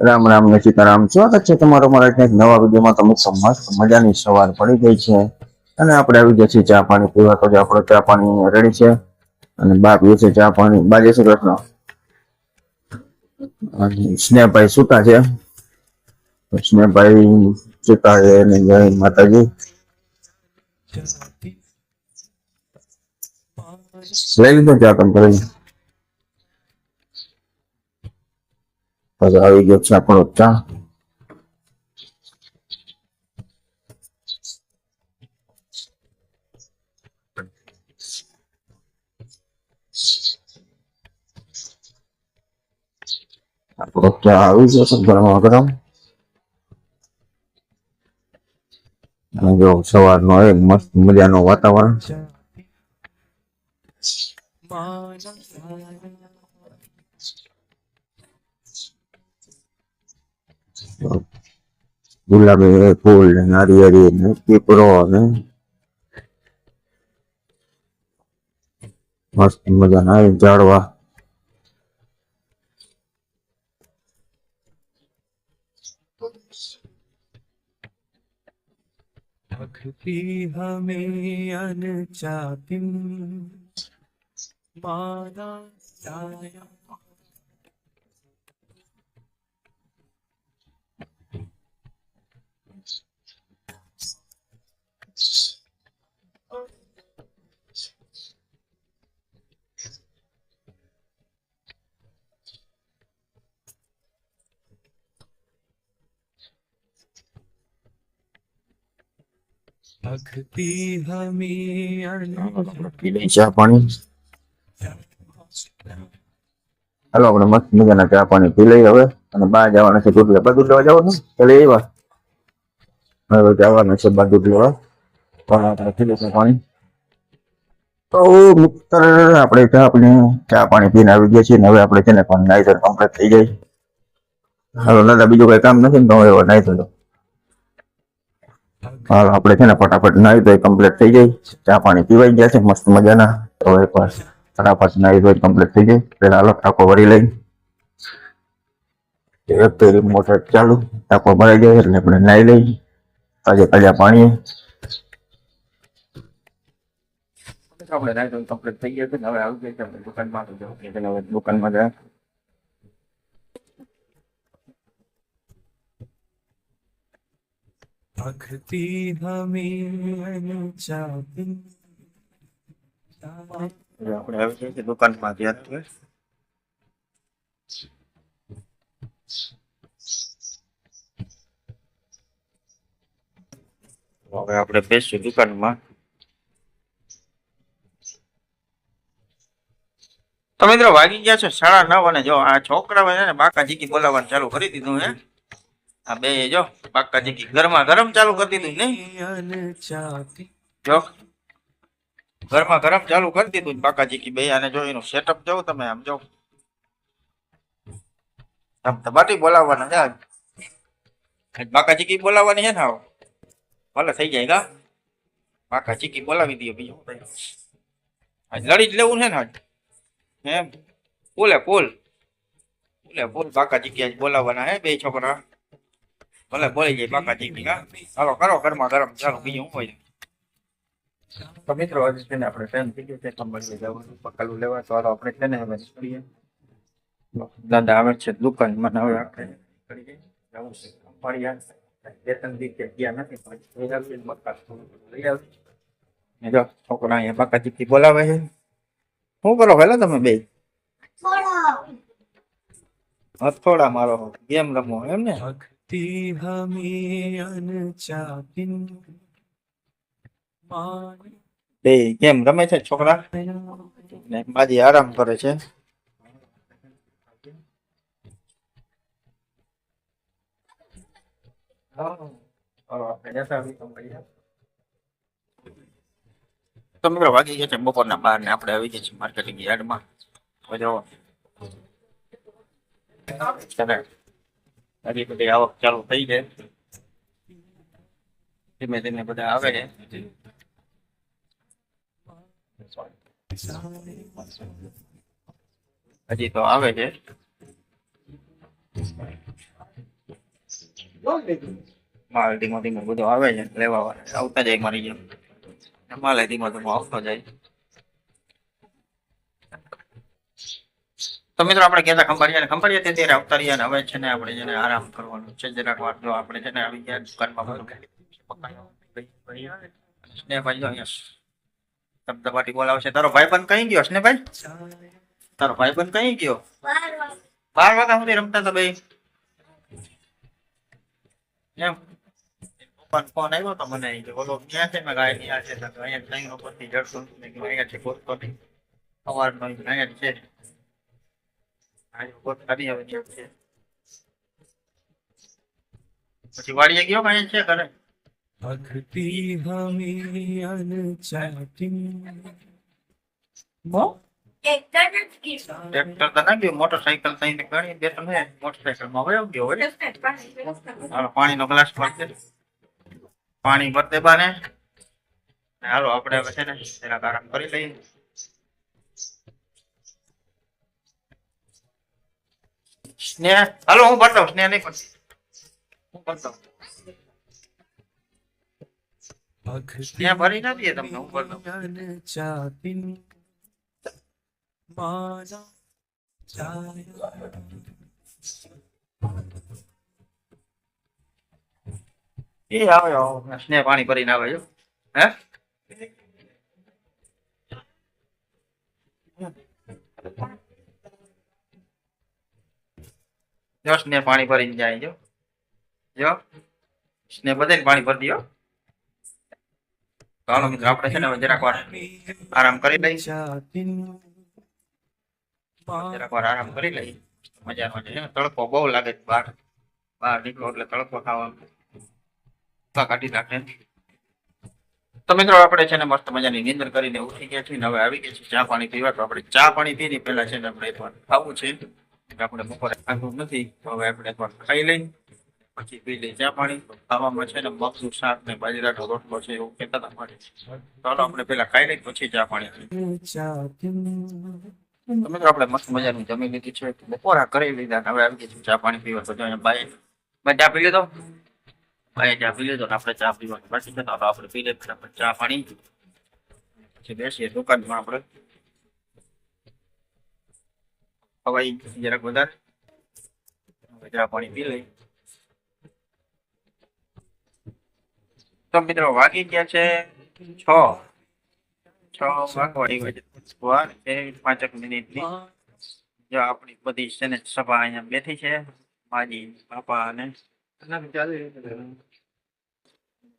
રામ રામ ને સીતારામ. સ્વાગત છે તમારો મારા એક નવા વિડીયોમાં. તમે મસ્ત મજાની સવાર પડી ગઈ છે અને આપણે આવી ગયા છીએ ચા પાણી પીવા. તો આપણો ચા પાણી રેડી છે અને બા પીએ છે ચા પાણી. બા જય શ્રી કૃષ્ણ. સ્નેહભાઈ સુતા છે. સ્નેહભાઈ સુતા છે અને જય માતાજી. લઈ લીધો ચા તમે કરી? પછી આવી ગયો છે આપણો ચા. આપણો ચા આવી ગયો છે ગરમા ગરમ. અને જો સવારનો એક મસ્ત મજાનો વાતાવરણ. ગુલાબી ફૂલ ને નારિયેળી ને પીપળો ને મસ્ત મજાના ઝાડવા. हमें अनचापिन माना जाया भक्ति हमें પી લઈ ચા પાણી. હાલો આપણે મસ્ત મજાના ચા પાણી પી લઈ હવે. અને બહાર જવાના છે દૂધ લેવા. દૂધ લેવા જવાનું ચાલે એવા હવે જવાના છે બહાર દૂધ લેવા. પણ આપણે પી લઈશું પાણી. તો મિત્ર આપણે ચા પાણી પીને આવી ગયા છીએ ને હવે આપણે છે ને પણ નાઈ ધોઈને કમ્પ્લીટ થઈ જાય. હાલો દાદા બીજું કઈ કામ નથી ને તો હવે નાઈ ધોઈ લો. હાલો આપણે છે ને ફટાફટ નાઈ ધોઈ કમ્પ્લીટ થઈ જાય. ચા પાણી પીવાઈ ગયા છે મસ્ત મજાના. તો એકવાર ફટાફટ નાઈ ધોઈ કમ્પ્લીટ થઈ જાય. પેલા હાલો ટાંકો ભરી લઈ. એક તો મોટર ચાલુ, ટાંકો ભરાઈ જાય એટલે આપણે નાઈ લઈ તાજા પાણી. આપણે નાઈ ધોઈ કમ્પ્લીટ થઈ ગયા છે ને હવે આવી ગયા છે આપણે દુકાનમાં. તો હવે દુકાનમાં જાય. भक्ति हमें अनचापिन આપણે આવી ગયા છે દુકાનમાં. ત્યાં હવે આપણે બેસીશું દુકાનમાં. તો મિત્રો વાગી ગયા છે 9:30 અને જો આ છોકરાઓ છે ને બાકા જીકી બોલાવવાનું ચાલુ કરી દીધું હે. આ બે જો બાકા જીકી ગરમા ગરમ ચાલુ કરી દીધું નહીં જો ગરમા ગરમ ચાલુ કરી દીધું બાકા જીકી બે. અને જો એનું સેટઅપ જોઉં તમે આમ જો ધબધબાટી બોલાવવાના છે. બાકા જીકી બોલાવવાની છે ને આવો ભલે થઈ જાય ગા. બાકા ચીકી બોલાવી દઈએ બીજું લડી જ લેવું છે ને આજ એમ. ફૂલે ફૂલ બાકા ચીકી આજ બોલાવવાના હે બે છોકરા. ભલે બોલી જાય બાકા ચીકી ગા. હાલો કરો ગરમા ગરમ ચાલો બીજું હું હોય. તો મિત્રો આજે છે ને આપણે ટાઈમ થઈ ગયો છે કંપની જવાનું પકાલું લેવા. તો હાલો આપણે છે ને હવે કરીએ. દાદા આવે છે દુકાનમાં. હવે આપણે કરી જઈએ જવું છે કંપની. છોકરા અહીંયા બાકા ચીકી બોલાવે છે. શું કરો પેલા તમે બે? હથોડા મારો ગેમ રમો એમ ને? भक्ति हमें अनचापिन બે ગેમ રમે છે છોકરા ને બાજી આરામ કરે છે. તો મિત્રો વાગી ગયા છે બપોરના 12 ને આપણે આવી ગયા છીએ માર્કેટિંગ યાર્ડમાં. હજી બધી આવક ચાલુ થઈ છે. ધીમે ધીમે બધા આવે છે. હજી તો આવે છે. માલ ધીમો ધીમો બધો આવે છે લેવા વાળા આવતા જાય મારી જેમ. માલ ધીમો ધીમો આવતો જાય. તો મિત્રો આપણે કહેતા ખંભાળિયા ત્યારે આવતા રહ્યા ને હવે છે ને આપણે જેને આરામ કરવાનો છે જરાક વાર જો આપણે છે ને આવી ગયા દુકાનમાં સ્નેહભાઈ જો અહીંયા ધબધબાટી બોલાવશે. તારો ભાઈબંધ કઈ ગયો સ્નેહભાઈ? તારો ભાઈબંધ કઈ ગયો? 12 વાગ્યા સુધી રમતા હતા ભાઈ એમ. ફોન આવ્યો તો મને કે બોલો ક્યાં છે? મેં ગાય અહીંયા છે તો અહીંયા લાઈન ઉપરથી જડતો મેં કીધું અહીંયા છે ગોતતો નહીં સવારનો અહીંયા છે. પછી વાડીએ ગયો કઈ છે ઘરે? भक्ति हमें अनचाटिन ટ્રેક્ટર તો ના ગયો મોટરસાયકલ થઈને ઘણી બે તમે મોટરસાયકલ માં વયો ગયો હોય. હાલો પાણીનો ગ્લાસ ભરતે પાણી ભરતે બાને હાલો આપણે હવે છે ને જરાક આરામ કરી લઈએ. સ્નેહ હાલો હું ભરતો સ્નેહ નહીં પણ હું ભરતો સ્નેહ ભરી ના દે તમને હું ભરતો. अनचाटिन माना जाया એ આવે આવો સ્નેહ પાણી ભરીને આવે જો હે જો સ્નેહ પાણી ભરીને જાય જો જો સ્નેહ બધાને પાણી ભરી દો. ચાલો મિત્રો આપણે છે ને હવે જરાક વાર આરામ કરી લઈએ. चाटिन જરાક વાર આરામ કરી લઈએ. મજા છે ને તડકો બહુ લાગે છે બહાર નીકળો એટલે તડકો ખાવા કાઢી નાખે. તો મિત્રો આપણે છે ને મસ્ત મજાની નીંદર કરીને ઉઠી ગયા છીએ ને હવે આવી ગયા છે ચા પાણી પીવા. તો આપણે ચા પાણી પીને પેલા છે ને આપણે એકવાર ખાવું છે. આપણે બપોરે ખાધું નથી તો હવે આપણે એકવાર ખાઈ લઈ પછી પી લઈ ચા પાણી. ખાવામાં છે ને મગનું શાક ને બાજરાનો રોટલો છે એવું કહેતા હતા માટે ચાલો આપણે પેલા ખાઈ લઈ પછી ચા પાણી. चाटिन તો મિત્રો આપણે મસ્ત મજાનું જમી લીધી છે બપોરા કરી લીધા હવે આવી ગયા છે ચા પાણી પીવા. તો જો બાય ચા પી લીધો ભાઈ ચા પી લીધો ને આપણે ચા પીવાની બાકી છે તો આપણે પી લઈએ ચા પાણી પછી બેસીએ દુકાનમાં આપણે હવાઈ જરાક વધારે ચા પાણી પી લઈ. તો મિત્રો વાગી ગયા છે 6 વાગવા છે 5 મિનિટની. જો આપણી બધી છે ને સભા અહીંયા બેઠી છે માજી બાપા અને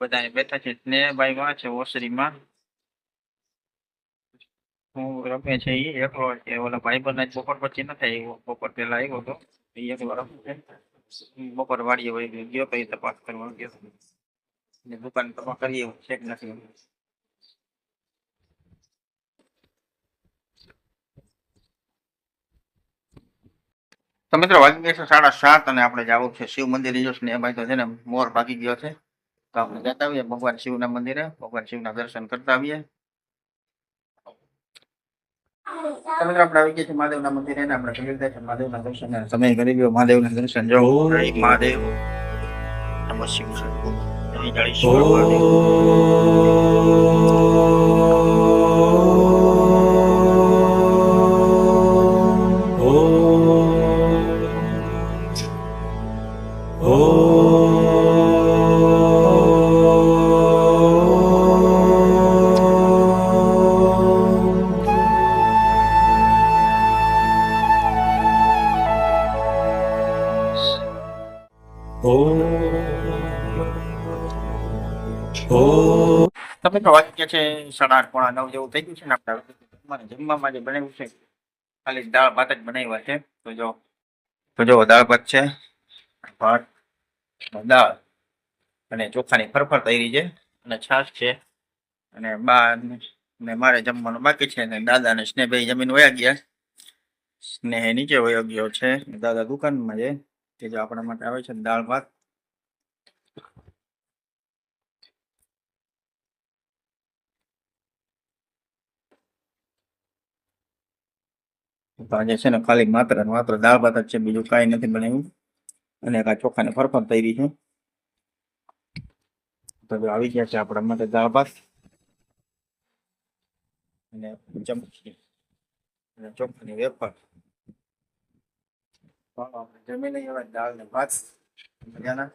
બધા બેઠા છે. સ્નેહભાઈ માં છે ઓસરીમાં હું રમે છે એ એકલો છે. ઓલા ભાઈ બંધ બપોર પછી નથી આવ્યો બપોર પેલા આવ્યો હતો એ એકલો રમે છે. બપોર વાડીએ વહી ગયો કઈ તપાસ કરવા ગયો દુકાન તપાસ કરીએ ચેક નથી. તો મિત્રો વાગી ગયા છે 7:30 અને આપણે જવું છે શિવ મંદિર. જો સ્નેહભાઈ તો છે ને મોર ભાગી ગયો છે તો આપણે જતા આવીએ ભગવાન શિવના મંદિરે. ભગવાન શિવના દર્શન કરતા આવીએ. તો મિત્રો આપણે આવી ગયા છે મહાદેવના મંદિરે ને આપણે કરી લીધા છે મહાદેવના દર્શન. સમય કરી ગયો મહાદેવના દર્શન. જો જય મહાદેવ નમઃ શિવાય જય જળેશ્વર મહાદેવ. તો મિત્રો વાગી ગયા છે 8:30 પોણા 9 જેવું થઈ ગયું છે ને આપણે જમવામાં જે બનાવ્યું છે ખાલી દાળ ભાત જ બનાવ્યા છે. તો જો દાળ ભાત છે ભાત દાળ અને ચોખાની ફરફર તૈયારી છે અને છાશ છે અને બા ને મારે જમવાનું બાકી છે ને દાદા ને સ્નેહભાઈ જમીન વયા ગયા. સ્નેહ નીચે વયો ગયો છે દાદા દુકાનમાં છે કે જો આપણા માટે આવે છે દાળ ભાત. તો આજે છે ને ખાલી માત્ર ને માત્ર દાળ ભાત જ છે, બીજું કાંઈ નથી બનાવ્યું. અને આ ચોખાને ફરફર થઈ રહી છે. તો જો આવી ગયા છે આપણા માટે દાળ ભાત અને ચમચી અને ચોખાની વેફર. જમી લઈએ હવે દાળ ને ભાત મજાના.